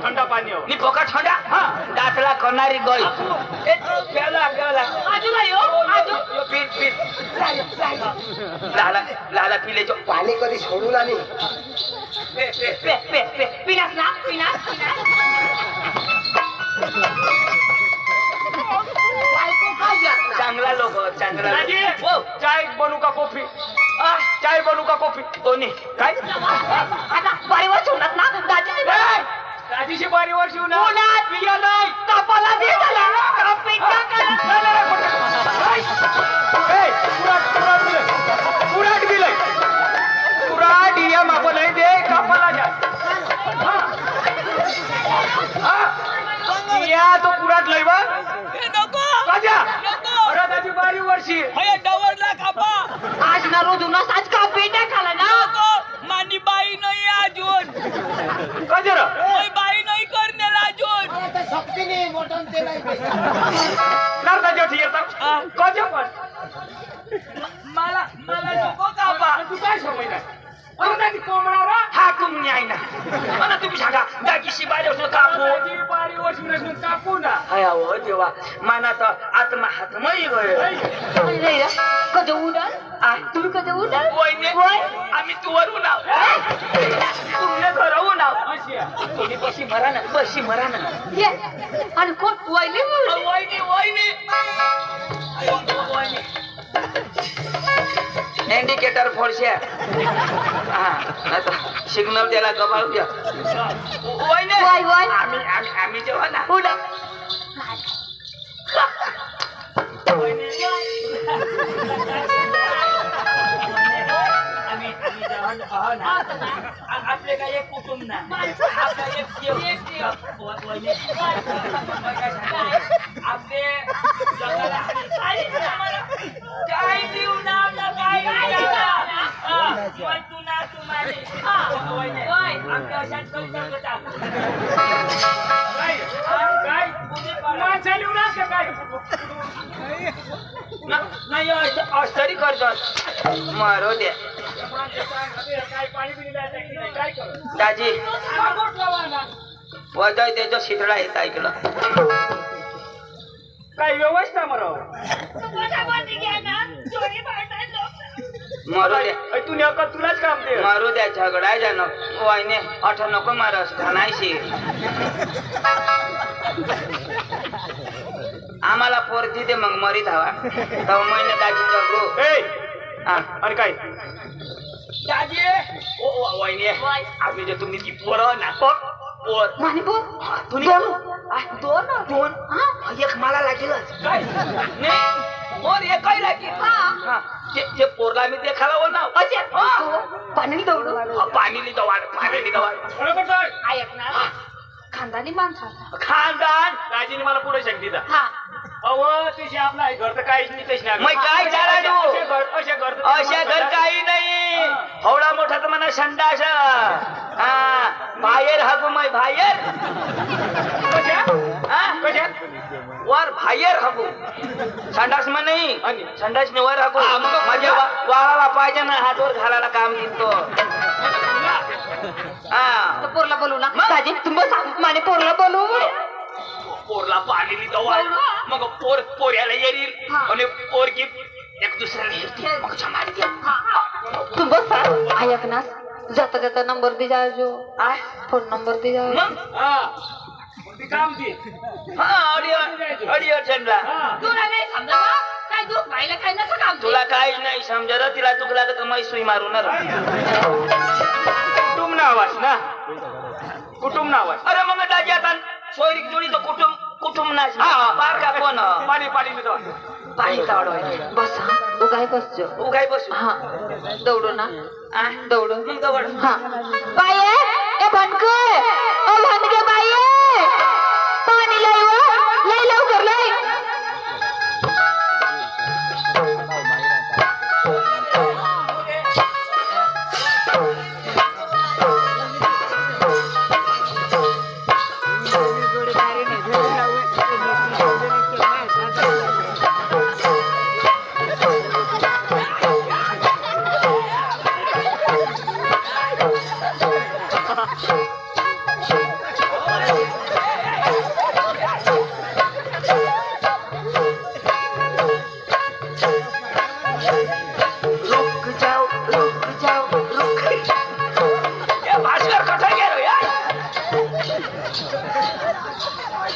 ठंडा पानी हो नी पोका ठंडा हां दातला करणारी गई ए प्याला प्याला आजू भाई हो आजू पी पी लाला लाला पीले जो पाणी कधी सोडूला नाही पे पे पे पे पे पिनास ना पिनास चांगला लोक चांगला हो चाय बनू का कॉफी चाय बनू का कॉफी दोन्ही काय आता बारीवर सोडत ना दाजी दाजीशी बारीवर शिव ना पुण्यात पिया नाही कापाला दे झाला कापी पुराट बिलय पुराट या माप नाही दे कापाला जा या तो पुराट लय बा नको राजा अरे दाजी बारी वर्षी हय डवरला कापा आज ना रोज उन्हास आज का पेट्या खाला ना नको मानी बाई नाही अजून कजर ओय बाई नाही करण्याला अजून आता सक्तीने मोठं ते नाही नरदा जेठी येतात कजर पण मला मला नको कापा तू काय समज नाही अरे दाजी कोंबडा हा कुमनी आहे ना मला तुम्ही सांगा दाजीशी बारीवर कापू दाजी बारी वर्षी नसून कापू ना हाय हो देवा माना तर आत्मा हातमही गयो कधी उडाल तुम्ही कधी उडाल आम्ही तुवरून तुमने घरवून कोणी बशी मरा ना बशी मरा ना आणि कोण वहिनी वहिनी वहिनी इंडिकेटर फोडशे सिग्नल त्याला गबाळू द्या आम्ही जेव्हा ना उडा आपले काय एक कुटुंब ना आपला आपले जगाला काय देऊ ना आपला काय तू ना तू माझी आमच्या अशाच कविता काय माणसा लिहूनच का काय नाही अस्तरी करतात मारो द्या काय पाणी पिलेलं काय करू दाजी वजय त्याच्या शितळा येत ऐकलं काय व्यवस्था मरो मारू द्या तू नेमका तुलाच काम दे मारू द्या झगडाय जाणं वाईने अठ नको मारस घाणायशी आम्हाला पोरती ते मग मरीत हवा तर महिने दाजी जगू आणि काय दाजी ओ वाईने आम्ही जे तुम्ही ती पोरं ना पोर मानी पोर दोन दोन एक मला लागेलच काय नाही पोर एकही लागेल जे पोरला मी देखाला हो ना पाणी दौड पाणी दवाड पाणी दवाड ऐक ना खानदानी माणसा खानदान दाजीने मला पुढे शक्ती द्या हा अव तिशी आपला घर तर काहीच नाही तशी मग काय झाला अशा घर काही नाही हवडा मोठा तर म्हणा संडास बाहेर हागू मै बाहेर वर बाहेर हागू संडास मग नाही संडास वर हागू माझ्या वाळाला पाहिजे ना हातवर घालायला काम दिसतो पोरला बोलू ना दाजी तुम्ही सांग माने पोरला बोलू पोरला पाणी दवाल मग पोऱ्याला येईल आणि पोरगी एक दुसऱ्याला मग समारी द्या तू बस ऐक ना जाता जाता नंबर दे जाओ फोन नंबर दे जाओ मग काम दे अडीअडचणला तुला नाही समजा काय दुःख पाहिलं काय नसं काम तुला काहीच नाही समजा तिला दुःख लागत तर मै सुई मारू ना कुटुंब नावास ना कुटुंब नावास अरे मग दाजी आता सोयरीक जोडी तर कुटुंब ना पार का कोण पाणी पाणी पाणी काढवाय बस उगाय बसजो उगाय बसू हा दौडो ना दौडो हा बाये ए भनके ओ भनके बाये पाणी लय लवकर लय जोडी बारी नाही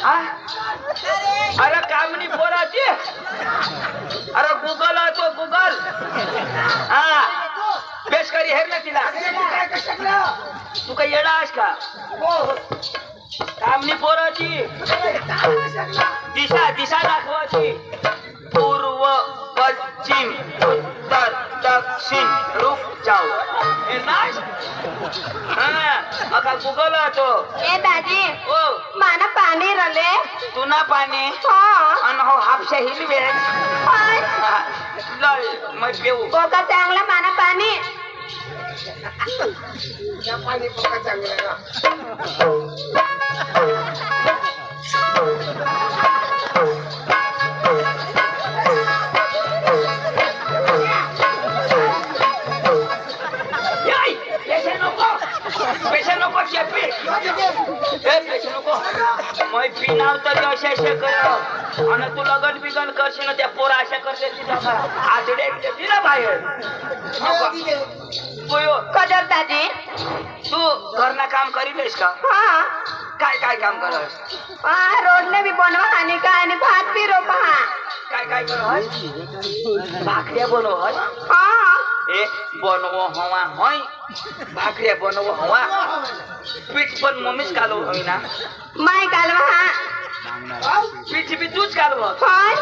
अरे कामनी पोराची अरे गुगल तो गुगल हा बेस करी हेर ना तिला काय कशाला तू काही येडा आहेस का कामनी पोराची दिशा दिशा दाखवायची पूर्व पश्चिम उत्तर दक्षिण रुक जाऊ हे नाच अका गुगल तो ए दादी ओ माना पाणी रले तू ना पाणी हा अन हो हापशा हिलवे हाय लय मग पेऊ कोका चांगला माना पाणी या पाणी पका चांगलं ना पैसे नको चेपी पैसे नको मै पिनाव तर अशा कर आणि तू लगन बिगन करशील ना त्या पोरा अशा करते तिथं आजडे तिला बाहेर कदर दादी तू घरना काम करीलेस का हा काय काय काम करस हा रोडने भी बनवा हानी का आणि भात भी रोपा काय काय करस भाकऱ्या बनवस हा ए बनव हवा होय भाकऱ्या बनव हवा पीठ पण मम्मीच कालव होई ना माय कालवा पीठ बी तूच कालव हाय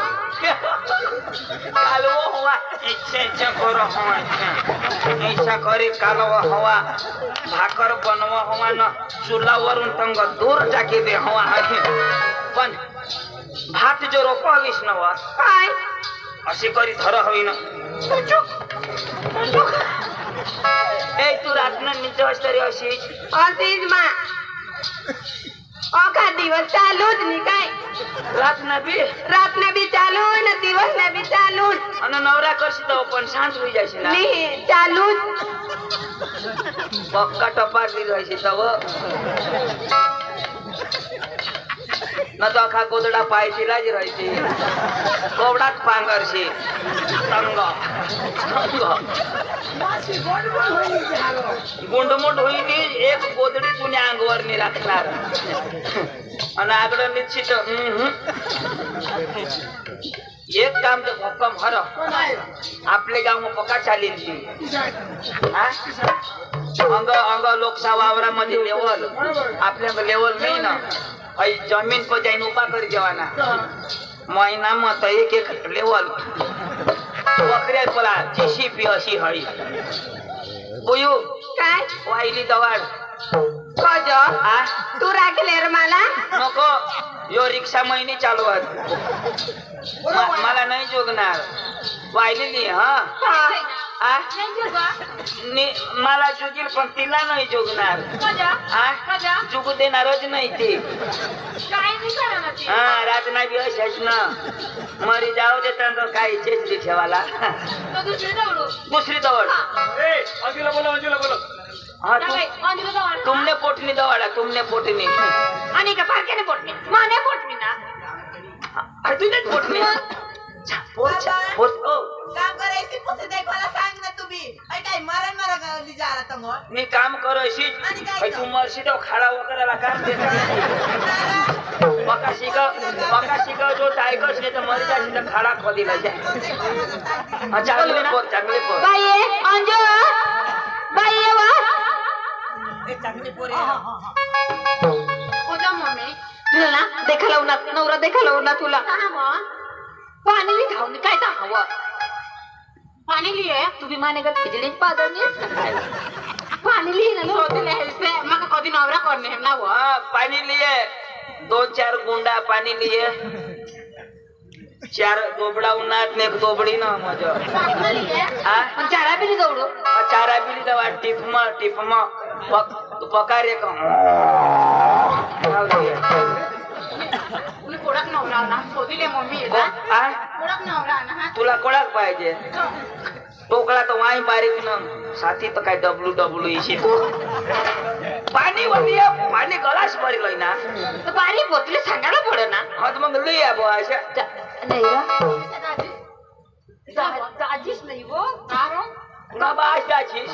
कालव हवा इच्छा करो हवा इच्छा करी कालव हवा भाकर बनव हवा न चुलावरून तंग दूर टाकी दे हवा पण भात जो रोपावीस नवा हाय अशी करी धर होई ना ए तू रातनं निजस तरी अशीच अशीच मा अखा दिवस चालूच नी काय रातनं बी चालू न दिवस न बी चालू आणि नवरा करशी तर पण शांत होई जायची ना नी चालूच पक्का टपारली राहायची तव न तो अखा गोदडा पायचीला जी राहायची कोवडाच पांगरशी तंग गुंडमुंड होईनी एक गोदडी तुने अंगवर नी राखणार आणि आगडं निश्चित एक काम तर भक्कम हर आपले गाव मग पक्का चालीन ती अंग अंग लोकसा वावरामध्ये लेवल आपल्या लेवल नाही ना आई जमीन पर जाईन उभा करी देवाना महिना मत एक एक लेवल वकऱ्या पला जेसीपी अशी हळी बुयू काय वाहिली दवाड कज तू राखले रे मला नको यो रिक्षा महिने चालवत मला नाही जोगणार वाहिलेली हा मला जुगील पण तिला नाही जोगणार जुगू देणारच नाही ते हा रात नाही बी अशाच ना मरी जाऊ देतात काही चेचली ठेवाला दुसरी दवड हा तुमने पोटनी दवाडा तुमने पोटनी आणि का पारक्याने पोटणी माने पोटणी ना तुझ्याच पोटनी काम करायची पुसे देखवायला सांग ना तुम्ही काय मरण मरा जा रहा था मी काम करशी तू मरशी तो खाडा वगैरेला काम देत पका शिका जो टायकस नाही तर मरी जाशी तर खाडा खोदीला जा चांगले पोर बाई अंजू बाई वा चांगली पोरी तुझ्या मम्मी तुला ना देखाला उन्हात नवरा देखाला उन्हात तुला पाणी ली धावून काय तर हवं पाणी लिये तुम्ही माने का खिचडी पादळणी पाणी लिहि ना होते लिहायचे मग कधी नवरा करणे ना वो पाणी लिए 2-4 गुंडा पाणी लिए 4 दोबडा उन्हात ने एक दोबडी ना मजा पण चारा बिली दौडो चारा बिली दवा टिफमा पकारे का कोडक नवरा ना शोधिले मम्मी कोडक नवरा ना तुला कोडाक पाहिजे टोकळा तर वाई बारीक ना साथी तर काय WWE पाणी वरती पाणी गलास भरलंय ना तर बारी बोतले सांगायला पडे ना हा तर मग लई आहे बुवा अशा नाही दाजीच नाही वो ना बास दाचीस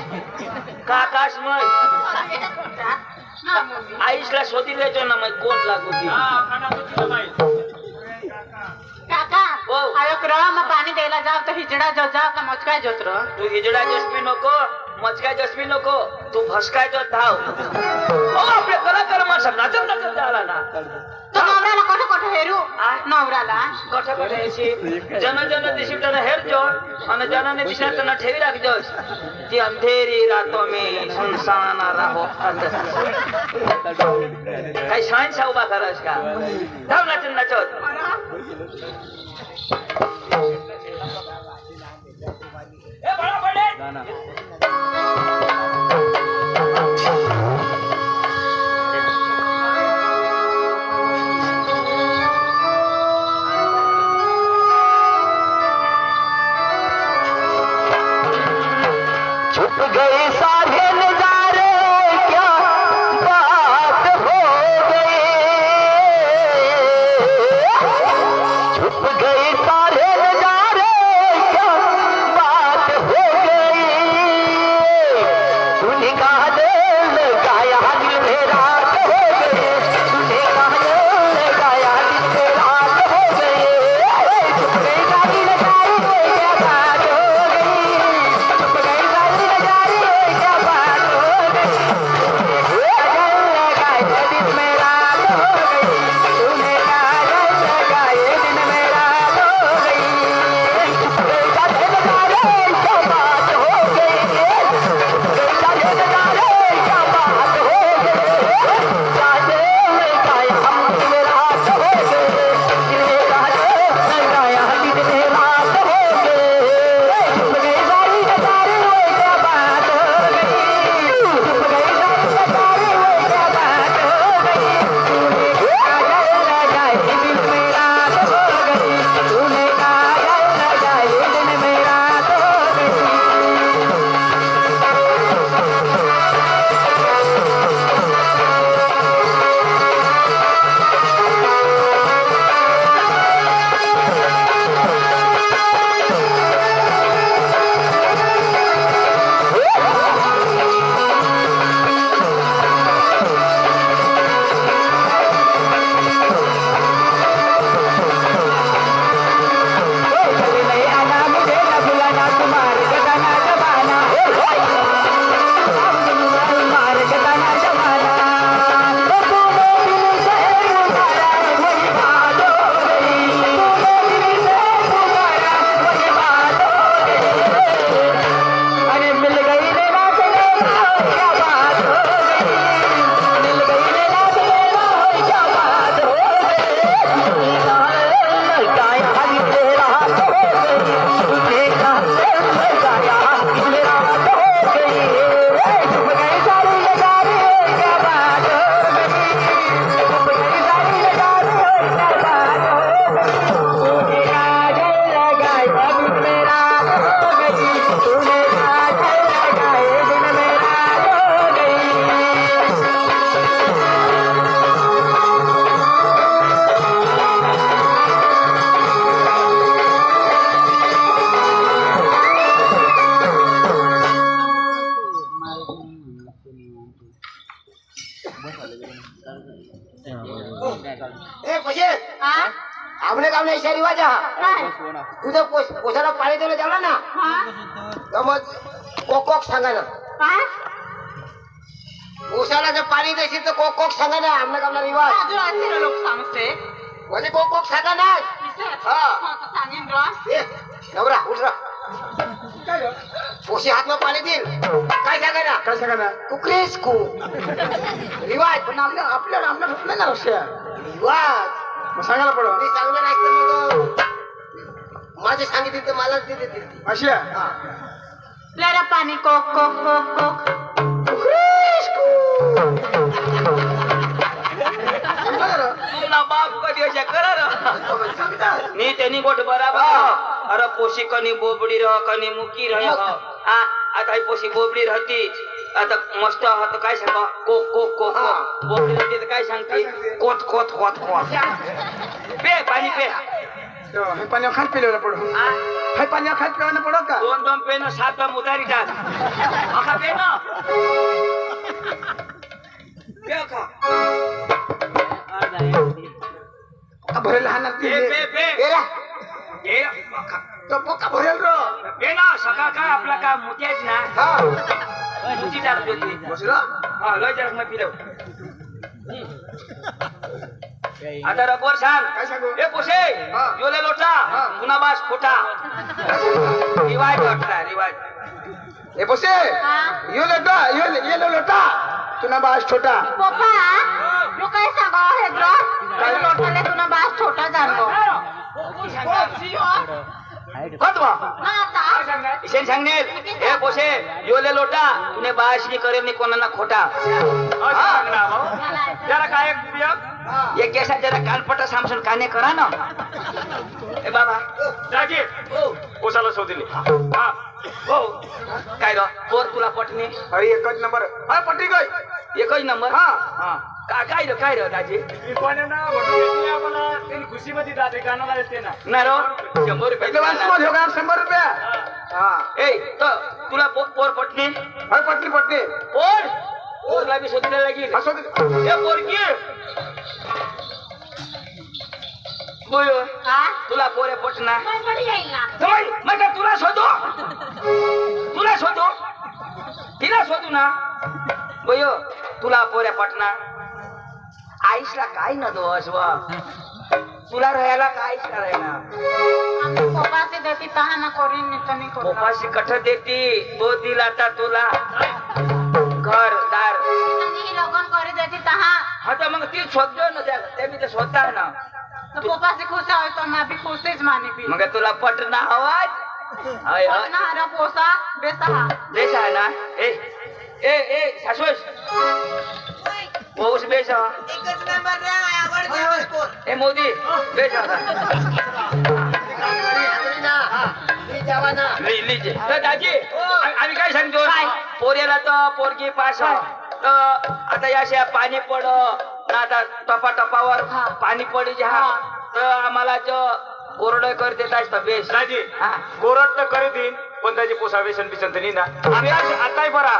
काकास मग हा, मम्मी. आईसला शोधी द्यायचो ना मग कोण लागू ती काका हो. आयोग र मग पाणी द्यायला जाव तर हिजडा जो जाव का मचकाय जोत र तू हिजडा जसबी नको मचकाय जसबी नको तू भसकाय जो धाव हो आपले कलाकार माणसं नाचत नाचत झाला ना तो नवऱ्याला कोठे कोठे हेरू नवऱ्याला कठा कठा यायची जन जन दिशिपटन हेरजो आणि जनाने दिशा ठेवी राखजोस ती अंधेरी रातो में सुनसान राहो काही शाळेत उभा करास का धाव नाचत नाचत ए बडा बडे छुप गए सारे नजारे क्या बात हो गई छुप गए सारे नजारे क्या बात हो गई तूने कहा दिल लगाया दिल में रात हो गई तूने कहा दिल लगाया दिल में रात हो गई छुप गई सारी नजारे क्या बात हो गई छुप गई सारी नजारे क्या बात हो गई काजल लगाए दिन में रात हो गई तूने काजल लगाए दिन में रात हो गई छुप गई सारी नजारे क्या बात हो गई छुप गई सारी नजारे क्या बात हो गई काजल लगाए हम दिन में रात हो गई तूने काजल लगाया दिन में रात हो गई छुप गई सारी नजारे क्या बात हो गई छुप गई सारी नजारे क्या बात हो गई तूने काजल लगाए दिन में रात हो गई तूने काजल लगाए दिन में रात हो गई कभी नहीं आना मुझे न बुलाना तुम्हारे गदाना जमाना तुम्हारे गदाना जमाना तूने दिल से पुकारा वही बात हो गई तूने दिल से पुकारा वही बात हो गई अरे मिल गई रे रात क्या बात हो गई मिल गई रे रात क्या बात हो गई गाया हरी तेरा हो गई तुझे गाया हरी रात हो गई छुप गई सारी नजारे क्या बात हो गई छुप गई सारी नजारे क्या बात हो गई तूने काजल लगाए दिन में रात हो गई तूने काजल लगाए दिन में रात हो गई ए पशे हा आपले काम नाही रिवाज हा काय तुझं पोसाला पाणी द्यायला झाला ना हा तर मग कोक सांगा ना काय पोसाला जर पाणी देशील तर कोक सांगा ना आपल्या कामला रिवाज अजून असे लोक सांगते म्हणजे कोक सांगा ना हा. सांगेन र ए, नवरा उठरा पोशी हात पाणी देईल काय सांगा ना कुकरीस कू रिवाज पण आपल्याला भेटलं ना रिवाज सांगायला पडो मी सांगलं नाही तर मग माझे सांगितले तर मलाच ते देतील अशा लेरा पाणी कोक कोक कोक कोक कुकरीस कू तुला बाप कधी अशा करा सांगतात मी त्यांनी गोठ बराबर अरे पोशी कनी बोबडी रह कनी मुकी रह आता ही पोशी बोबडी राहती आता मस्त आहात काय सांगा कोक कोक कोक कोक बोबडी राहते तर काय सांगते कोत कोत कोत कोत पे पाणी पे हे पाणी खात पिलेला पडो हे पाणी खात पिवाना पडो का दोन दोन पेन सात उतारी टाक अखा पेन पे खा का भरेल हा ना पे पे पे पेरा ए खा तो पोका भरेल रो पे ना सका काय आपला का मोत्याच ना हा मुची टाक देते बसला हा लय जरा मग पिलो आता रबर सांग काय सांगू ए पोसे हा. योले लोटा हा. पुन्हा बास खोटा रिवाज वाटला रिवाज ए बसे यो लोटा ये लोटा तुना बास छोटा पप्पा तू काय सांगा हे ब्रो लोटाले तुला बास छोटा जाणगो कतवा ना आता इसेन सांगनेल ए पोसे योले लोटा तुने बास नी करे नी कोणाला खोटा जरा काय ये केसा जरा कानपटा सामसून काने करा ना ए बाबा राजे ओ कोसाला शोधले हा हो काय रो पोर तुला पटणे अरे एकच नंबर अरे पट्टी गई एकच नंबर हा. हा काय रो दाजी पण ना भेटली आम्हाला त्यांनी खुशीमध्ये जाते कानाला येते ना ना रो 100 रुपये एकदम मध्ये होगा 100 रुपया हा ए तो तुला पोर पटणे अरे पट्टी पोरला बी शोधले लागेल असो ए पोरगी बोलो हा तुला पोरे पटना पण पडी जाईल ना जमाई मग तुला शोधू तिला शोधू ना बोयो तुला पोऱ्या पटना आईसला काय न दोष व तुला राहायला काहीच करायला आम्ही पप्पाचे देती तहा ना करीन नाही तर नाही करू पप्पाशी कठ देती तो दिला आता तुला घर दार तुम्ही लगन करी देती तहा हा तर मग ती शोधतो ना त्या मी तर शोधताय ना तो पप्पाचे खुश आहे तो मैं भी खुशच माने भी मग तुला पटना आवाज हाय हाय ना हरा पोसा बेसा हा बेस आहे ना ए सासूस पोस बेस हा. एकच नंबर रे आवडते पोर ए मोदी बेस आता लीजे तर दाजी आम्ही काय सांगतो पोऱ्याला तर पोरगी पास तर आता याशा पाणी पड ना आता टपावर पाणी पडी जे हा तर आम्हाला जो कोरडं कर देतास तर बेस राजे हा गोरट तर करे देईन पण त्याची पोसा व्यसन बिसन तर नाही ना आम्ही आताही बरा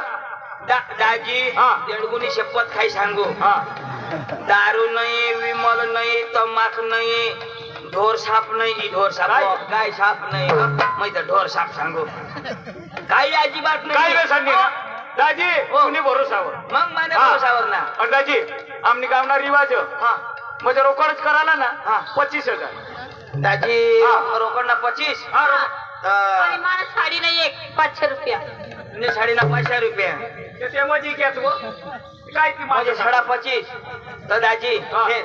दाजी हा. देडगुनी शपथ खाई सांगू हा दारू नाही विमल नाही तंबाख नाही ढोर साप नाही ढोर साप काय? गाय साप नाही मी तर ढोर साप सांगू काही अजिबात काय नाही व्यसन नाही ना दाजी हो. तुम्ही भरोसावर मग माझ्या हा. भरोसावर ना आणि दाजी आमनी गावना रिवाज हा म्हणजे रोकडच कराला ना हा. 25,000 दाजी हा. रोकडना 25 हा, आणि मला साडी नाही एक 500 रुपया साडीना 500 रुपये ते मजी घ्या तू काय ती माझे माझ्या साडा 25 तर दाजी हा. हे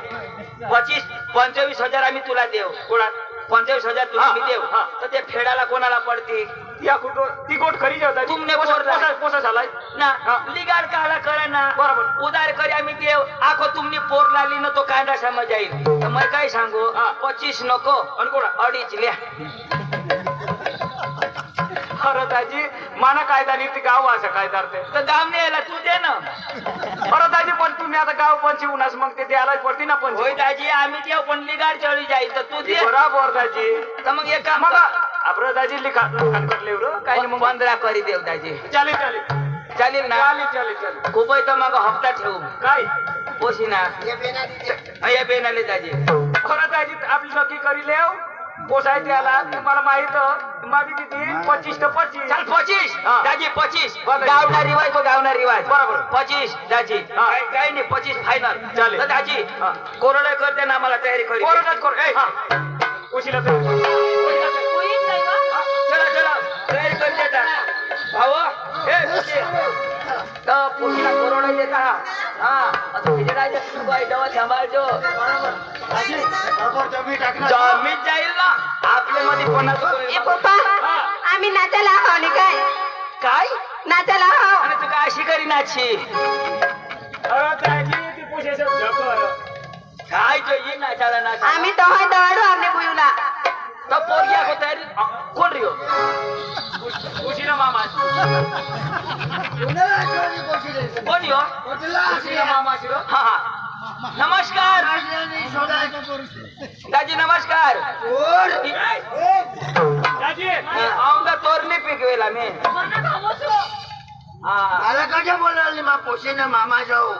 25,000 आम्ही तुला देऊ कोणा 25,000 तुला हा, मी देऊ हा. तर ते फेडाला कोणाला पडते या कुठं ती गोट खरी जेवता तुमने बोरला. पोसा झालाय ना हा. लिगाड काला करे ना बरोबर. उदार करे आम्ही देव आखो तुमनी पोर लाली ना तो कांदा समज जाईल तर मग काय सांगू हा. 25 नको आणि कोणा 2.5 लिहा खरं दाजी माना कायदा नीती गाव असं काय करते तर दाम नाही यायला तू दे ना खरं दाजी पण तुम्ही आता गाव पंची उन्हास मग ते द्यायलाच पडती ना पंची होय दाजी आम्ही देव पण लिगाड चढी जाईल तर तू दे बराबर दाजी तर मग एक काम मग कर. आपण दाजी लिखा कटले काय नाही मग 15 करी देव दाजी चालेल चालेल ना चालेल खूप आहे तर मग हप्ता ठेवू काय पोशी ना या बेनाले दाजी खरं दाजी आपली नक्की करी लेव पोसाय द्यायला मला माहित मागी किती 25 तर 25 चल 25 हा. दाजी 25 बरं. गावना रिवाज तो गावना रिवाज बरोबर. 25 दाजी हा. काही नाही 25 फायनल चालेल. तर दाजी हा. कोरडे करते ना आम्हाला तयारी करी कोरडच कर ए उशीला तर होईल काय वा? चला तयारी करी देता भाऊ ए पोशी तर पोशीला कोरडे देता हा असं भिजडायचं तू बाई जवळ सांभाळतो जमीन जाईल ना आपल्या मध्ये ए पप्पा हा. आम्ही नाचायला आहो आणि काय काय नाचायला आहो आणि तू काय अशी करी नाची दाजी ती पोशाचं झकर काय जो नाचायला नाच आम्ही तोहाय दवाडू आमने बुयूला तो पोरगी आखो तयारी कोण रियो उशीला मामा कोण यो उशीला मामा शिरो हा नमस्कार दाजी नमस्कार दाजी आऊंगा तोरणी पिकवेला मी मला कशा बोलावली मा पोशीने मामा जाऊ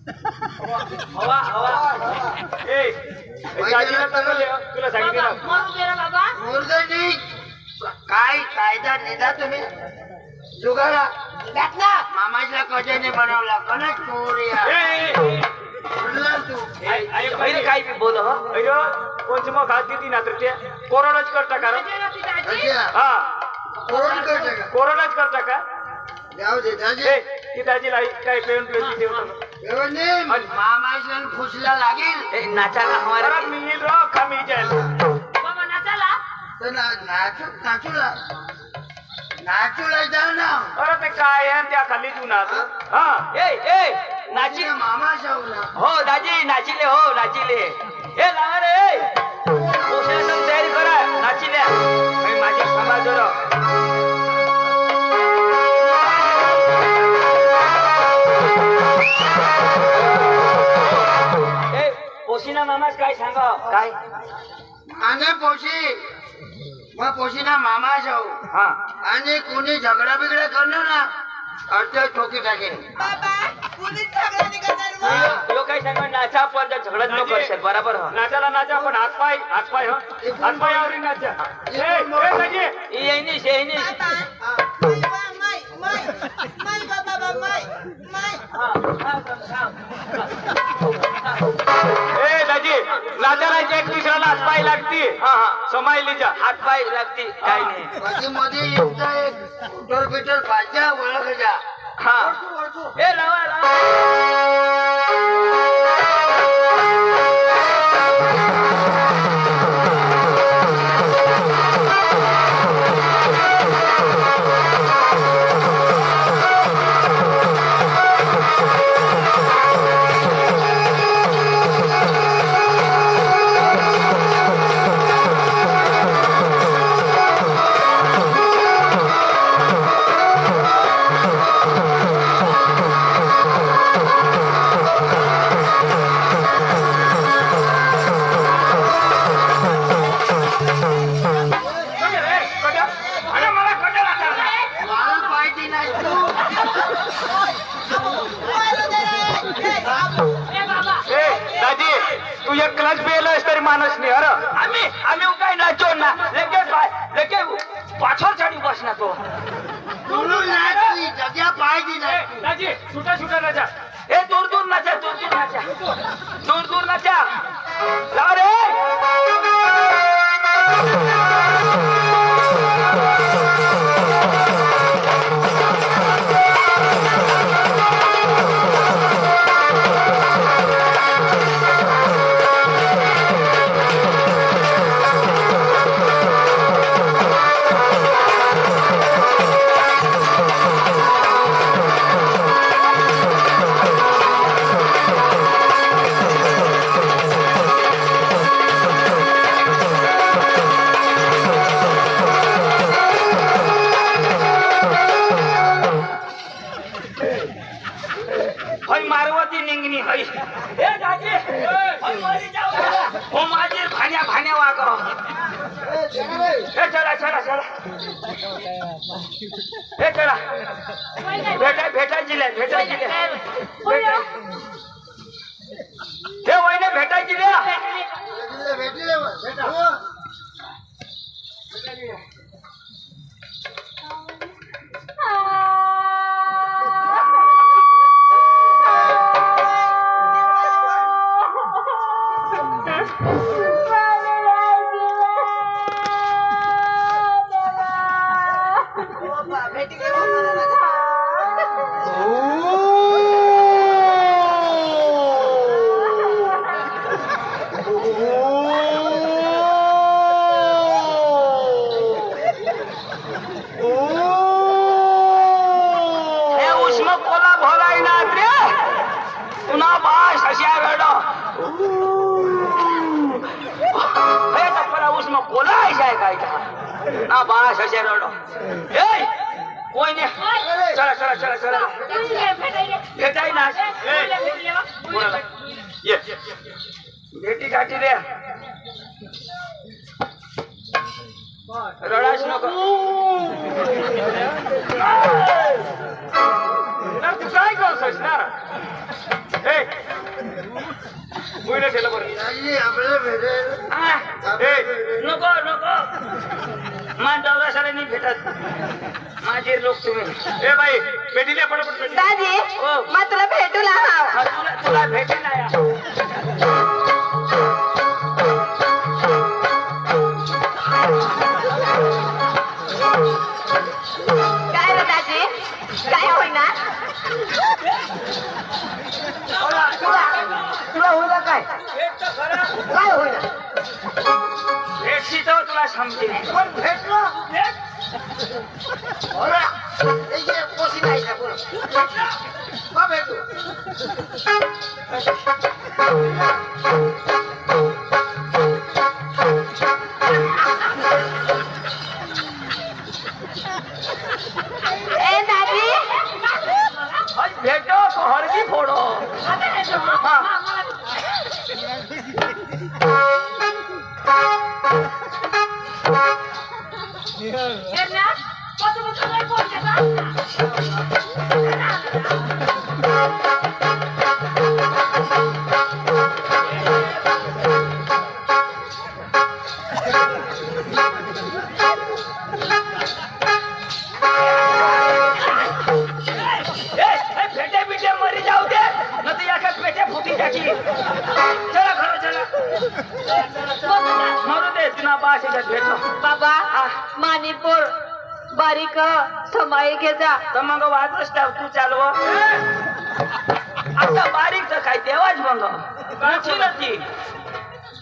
हवा हवा ए दाजीला चांगलं तुला सांगितलं मरू दे रे बाबा. मुर्दनी काय कायदा नेता तुम्ही जुगारा घातला. मामाच्या कजाने बनवला कनक चोरिया तू पहिले काय बी बोल हो अयो कोणची मग हात देती ना तर ते कोरोनाच करता का रे? हा कोण करते का कोरोनाच करता का जाऊ दे दाजी ए ती दाजीला काय पेन प्लेट देऊ मामाच्या खुशला लागेल ए, नाचाला हमारा अरे मी रो कमी जाईल बाबा नाचाला. तर नाचूला नाचूला जाऊ ना अरे ते काय आहे त्या खाली जुनात हा ए ए नाची मामा जाऊला हो दाजी नाचिले हो नाचिले ए लावा रे ए पोषणाची तयारी करा नाचिल्या आणि माझी समाज ए पोशिना मामाच काय सांगा काय आणि पोशी मग पोशीना मामा जाऊ हा आणि कोणी झगडा बिगडा करणार ना अर्ध ठोकी टाकेल बाबा कुणीच झगडा नाही करणार यो काय सांगा नाचा पण झगडत नको करशाल बरोबर हो नाचाला नाचा पण हातपाय हातपाय हो हातपाय आवरी नाचा ए दाजी येईनीस येईनीस बाबा माय बाबा माय ए दाजी नाचाला एक दुसऱ्याला हातपाय लागती हा हा समायलीच्या हातपाय लागते काय नाही मध्ये मध्ये एकदा एक उठर बिटर पाहिजे ओळख जा हा ए लावा लावा मला पाहिजे नाही ए दाजी तू एक क्लास पेलस तरी मानस नाही अरे आम्ही काय नाचो ना लेके पाछळ चढी बसना तो म्हणून नाही जग्या पाहिजे नाही दाजी सुटा सुटा नाचा ए दूर दूर नाचा दूर दूर नाचा लावा रे हय मारवती निंगनी हय ए दाजी हय मरी जाऊ हो माझे भाण्या वाग ए चला ए चला भेटायची हे वहिने भेटायची भेटले भेटा भेटी मला हे उष्म कोला भोलाय ना रे पुन्हा बाश अशा वेळ हे टप्परा उष्म कोला आहे काय का ना बाश अशा वेळ ए कोई नाही चला भेटाय ना कोणाला ये भेटी गाठी रे रडास नको तू काय करतोस ना होईना त्याला बरं दाजी आपल्याला भेटेल ए, नको नको मान जाऊ सरांनी भेटत माझे लोक तुम्ही ए बाई पेटीले पटापट पेटी दाजी हो. मग तुला भेटूला हा, तुला भेटेल ना या. काय रे दाजी काय होईना तुला होईल काय काय होईल भेटशी तर तुला समजेल पण भेटलो पोशी नाही का बोल भेटू ए दाजी भेटो हरकी फोडो भेटे बिटे मरी जाऊ दे न तर एका पेटे फुटी टाकी चला खरं चला मरू दे तुला बाशीच्यात भेटलो बाबा माणिपूर बारीक समाई घे जा तर मग वाजच टाक तू चालव आता बारीक तर काय देवाच मग ती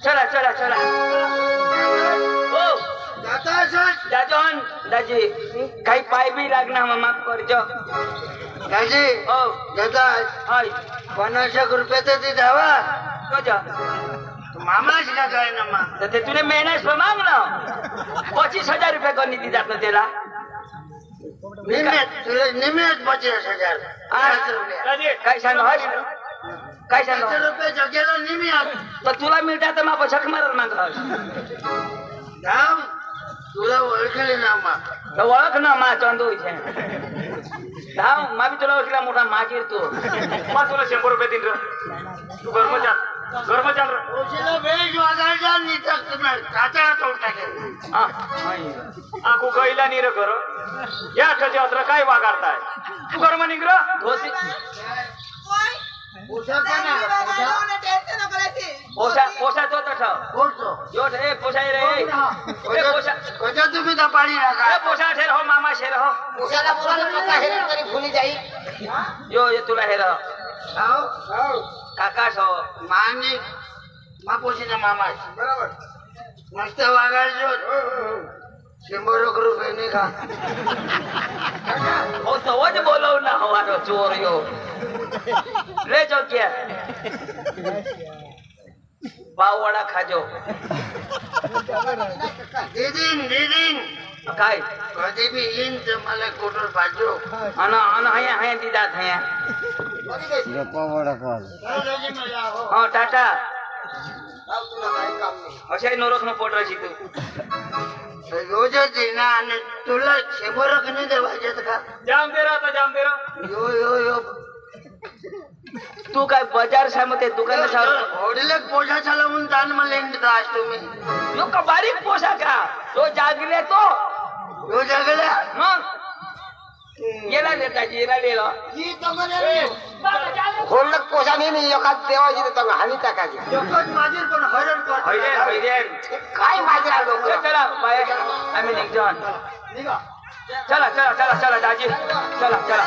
चला चला चला हो दाजोन दाजी काही पाय बी लागणार मग माफ करजो दाजी हो दादा हाय 50 रुपयाचं ते द्यावा कजा मामाच का काय ना मा तर ते तुने मेहनत माग ना 25,000 रुपये कोणी दी जात त्याला निमित तुला निमित 50,000 काय सांग काय सांग 50 रुपये जगेला निमित तर तुला मिळता तर मग झक मारल माग जाऊ तुला ओळखले ना मा तर ओळख ना मा चांदू इथे धाव मा बी तुला ओळखला मोठा मागीर तू मग तुला 100 रुपये दिन तू गरमचाल ओशीला बेज वागायचा नितक तुम्ही काचा तोड टाकेल आखू गईला नीर घर या यात्रा काय वागारताय तू गरम निघ धोती पोषा का ना पोसा पोसा तो ठेव पोषो यो ए पोसा रे ए पोसा कजा तुम्ही तर पाणी राखा ए पोसा ठेर हो मामा शेर हो पोषाला बोलायला पक्का हेरेल तरी फुली जाई यो ये तुला हेर आओ काका हो मानी मा पोशीना मामा बरोबर मस्त वागायचो 100 रुपये नाही का हो तो वज बोलव ना हवारो चोर यो रे चौकिया पाववडा खाजो दीदीन काय कधी बी येईन तर मला कोटर पाजो अन अन हया हया दिदात हया हो टाटा अशा नोरख न पोटराची तू रोजच आहे ना आणि तुला 100 नाही देवायचे का जाम दे रहा यो यो यो तू काय बाजार सामते दुकान होडले पोषा चालवून जाण मला इंडिया आज तुम्ही यो का बारीक पोसा का तो जागले तो यो जगल्या मग गेला देता येला लेला होडले पोषा नाही एखाद देवायची तर हानी टाकायची एकच माझी पण हरण हैरेन हैरेन काय माझ्या लोक चला बाय आम्ही निघतो चला चला चला चला दाजी चला चला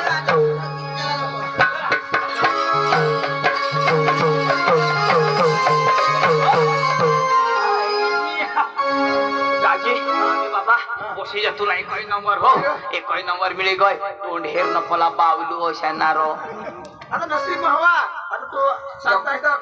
दाजी बाबा पोशीच्या तुला एकही नंबर हो एकही नंबर मिळे गय तोंड हेर न फला बावलू अशा नारो आता नसीब हवा आता तो सांगता